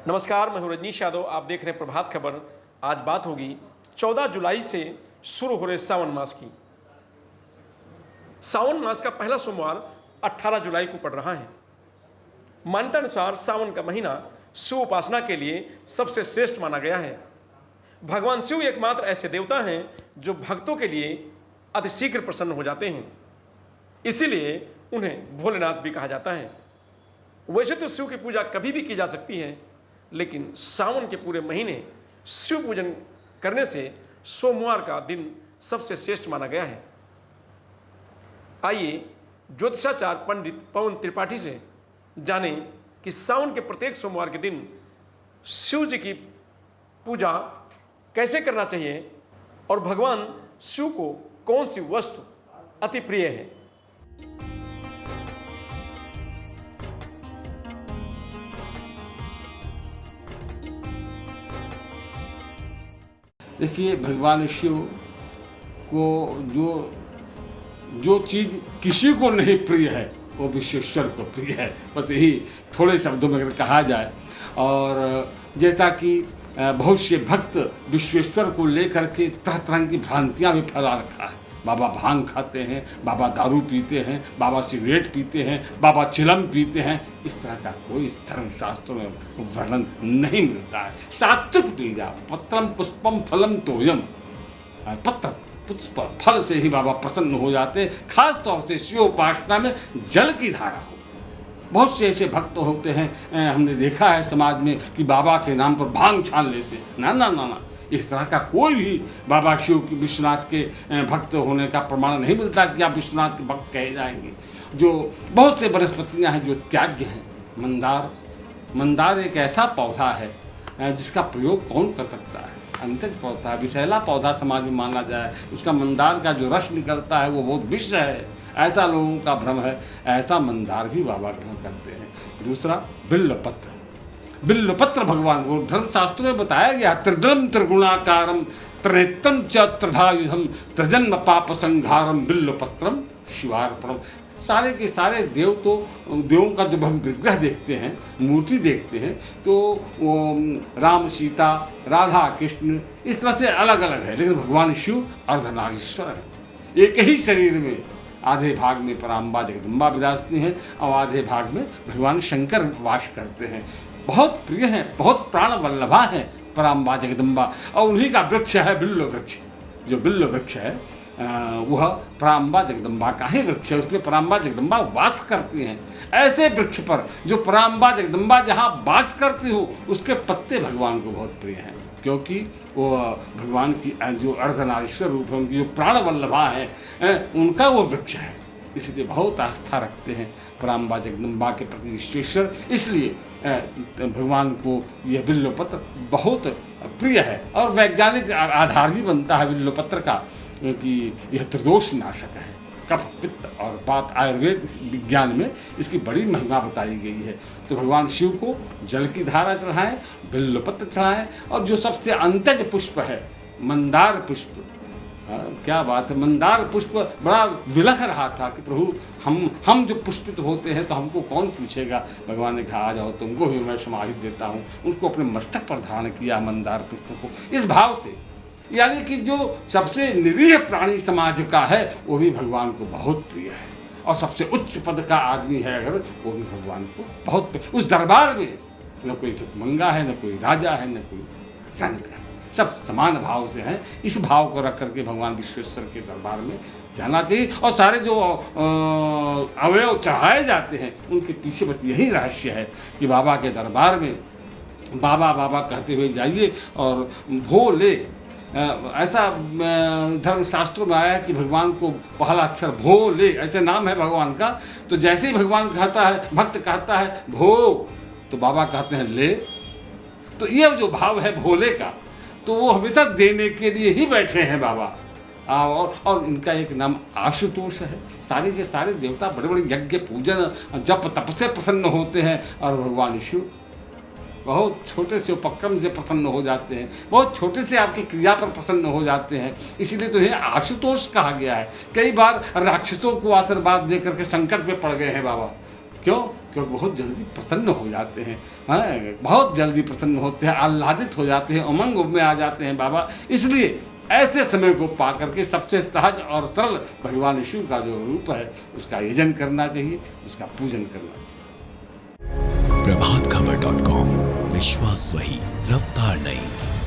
नमस्कार, मैं हूं रजनीश यादव। आप देख रहे हैं प्रभात खबर। आज बात होगी 14 जुलाई से शुरू हो रहे सावन मास की। सावन मास का पहला सोमवार 18 जुलाई को पड़ रहा है। मान्यता अनुसार सावन का महीना शिव उपासना के लिए सबसे श्रेष्ठ माना गया है। भगवान शिव एकमात्र ऐसे देवता हैं जो भक्तों के लिए अतिशीघ्र प्रसन्न हो जाते हैं, इसीलिए उन्हें भोलेनाथ भी कहा जाता है। वैसे तो शिव की पूजा कभी भी की जा सकती है, लेकिन सावन के पूरे महीने शिव पूजन करने से सोमवार का दिन सबसे श्रेष्ठ माना गया है। आइए ज्योतिषाचार्य पंडित पवन त्रिपाठी से जानें कि सावन के प्रत्येक सोमवार के दिन शिव जी की पूजा कैसे करना चाहिए और भगवान शिव को कौन सी वस्तु अति प्रिय है। देखिए, भगवान शिव को जो चीज़ किसी को नहीं प्रिय है वो विश्वेश्वर को प्रिय है। बस यही थोड़े शब्दों में अगर कहा जाए। और जैसा कि बहुत से भक्त विश्वेश्वर को लेकर के तरह तरह की भ्रांतियाँ भी फैला रखा है। बाबा भांग खाते हैं, बाबा दारू पीते हैं, बाबा सिगरेट पीते हैं, बाबा चिलम पीते हैं। इस तरह का कोई धर्मशास्त्रों में वर्णन नहीं मिलता है। सात्विक पूजा, पत्रम पुष्पम फलम तोयम, पत्र पुष्प फल से ही बाबा प्रसन्न हो जाते। खास तौर से शिव उपासना में जल की धारा हो। बहुत से ऐसे भक्त होते हैं, हमने देखा है समाज में, कि बाबा के नाम पर भांग छान लेते हैं। ना ना ना ना, इस तरह का कोई भी बाबा शिव की विश्वनाथ के भक्त होने का प्रमाण नहीं मिलता कि आप विश्वनाथ के भक्त कहे जाएंगे। जो बहुत से वनस्पतियाँ हैं जो त्याज्य हैं। मंदार एक ऐसा पौधा है जिसका प्रयोग कौन कर सकता है। अंतज पौधा, विषैला पौधा समाज में माना जाए, उसका मंदार का जो रस निकलता है वो बहुत विष है, ऐसा लोगों का भ्रम है। ऐसा मंदार भी बाबा ग्रहण करते हैं। दूसरा, बिल्वपत्र। बिल्वपत्र भगवान को धर्मशास्त्रों में बताया गया, त्रिदलम त्रिगुणाकारम त्रिनेत्रम च त्रिधायुधम त्रिजन्म पाप संघारम बिल्वपत्रम शिवार्पणम। सारे के सारे देवों का जब हम विग्रह देखते हैं, मूर्ति देखते हैं, तो वो राम सीता राधा कृष्ण इस तरह से अलग अलग है, लेकिन भगवान शिव अर्धनारीश्वर है। एक ही शरीर में आधे भाग में पराम्बा जगदम्बा विराजती हैं और आधे भाग में भगवान शंकर वास करते हैं। बहुत प्रिय हैं, बहुत प्राण वल्लभा हैं पराम्बा जगदम्बा। और उन्हीं का वृक्ष है बिल्व वृक्ष। जो बिल्व वृक्ष है वह पराम्बा जगदम्बा का ही वृक्ष है, उसमें पराम्बा जगदम्बा वास करती हैं। ऐसे वृक्ष पर जो पराम्बा जगदम्बा जहाँ वास करती हो, उसके पत्ते भगवान को बहुत प्रिय हैं, क्योंकि वो भगवान की जो अर्धनारीश्वर रूप है, उनकी जो प्राण वल्लभा है, उनका वो वृक्ष है। इसलिए बहुत आस्था रखते हैं पराम्बा जगदम्बा के प्रति विश्वेश्वर। इसलिए भगवान को यह बिल्वपत्र बहुत प्रिय है। और वैज्ञानिक आधार भी बनता है बिल्वपत्र का कि यह त्रिदोष नाशक है। कफ, पित्त और वात, आयुर्वेद विज्ञान में इसकी बड़ी महिमा बताई गई है। तो भगवान शिव को जल की धारा चढ़ाएं, बिल्वपत्र चढ़ाएं। और जो सबसे अंतज पुष्प है मंदार पुष्प, क्या बात है, मंदार पुष्प बड़ा विलख रहा था कि प्रभु हम जो पुष्पित होते हैं तो हमको कौन पूछेगा। भगवान ने कहा, आ जाओ, तुमको भी मैं समाहित देता हूँ। उनको अपने मस्तक पर धारण किया मंदार पुष्प को, इस भाव से। यानी कि जो सबसे निरीह प्राणी समाज का है वो भी भगवान को बहुत प्रिय है। और सबसे उच्च पद का आदमी है अगर, वो भी भगवान को बहुत प्रिय। उस दरबार में न कोई भिखमंगा है, न कोई राजा है, न कोई रंग है, सब समान भाव से हैं। इस भाव को रख करके भगवान विश्वेश्वर के दरबार में जाना चाहिए। और सारे जो अवयव चढ़ाए जाते हैं उनके पीछे बस यही रहस्य है कि बाबा के दरबार में बाबा बाबा कहते हुए जाइए। और भोले, ऐसा धर्मशास्त्रों में आया कि भगवान को पहला अक्षर भोले, ऐसे नाम है भगवान का। तो जैसे ही भगवान कहता है, भक्त कहता है भो, तो बाबा कहते हैं ले। तो ये जो भाव है भोले का, तो वो हमेशा देने के लिए ही बैठे हैं बाबा। और इनका एक नाम आशुतोष है। सारे के सारे देवता बड़े बड़े यज्ञ पूजन जप तप से प्रसन्न होते हैं, और भगवान शिव बहुत छोटे से उपक्रम से प्रसन्न हो जाते हैं, बहुत छोटे से आपकी क्रिया पर प्रसन्न हो जाते हैं। इसीलिए तो ये आशुतोष कहा गया है। कई बार राक्षसों को आशीर्वाद दे करके संकट में पड़ गए हैं बाबा, क्यों? क्योंकि बहुत जल्दी प्रसन्न हो जाते हैं, हाँ, बहुत जल्दी प्रसन्न होते हैं, आह्लादित हो जाते हैं, उमंग में आ जाते हैं बाबा। इसलिए ऐसे समय को पा करके सबसे सहज और सरल भगवान शिव का जो रूप है उसका यजन करना चाहिए, उसका पूजन करना चाहिए। प्रभातखबर.com, विश्वास वही, रफ्तार नहीं।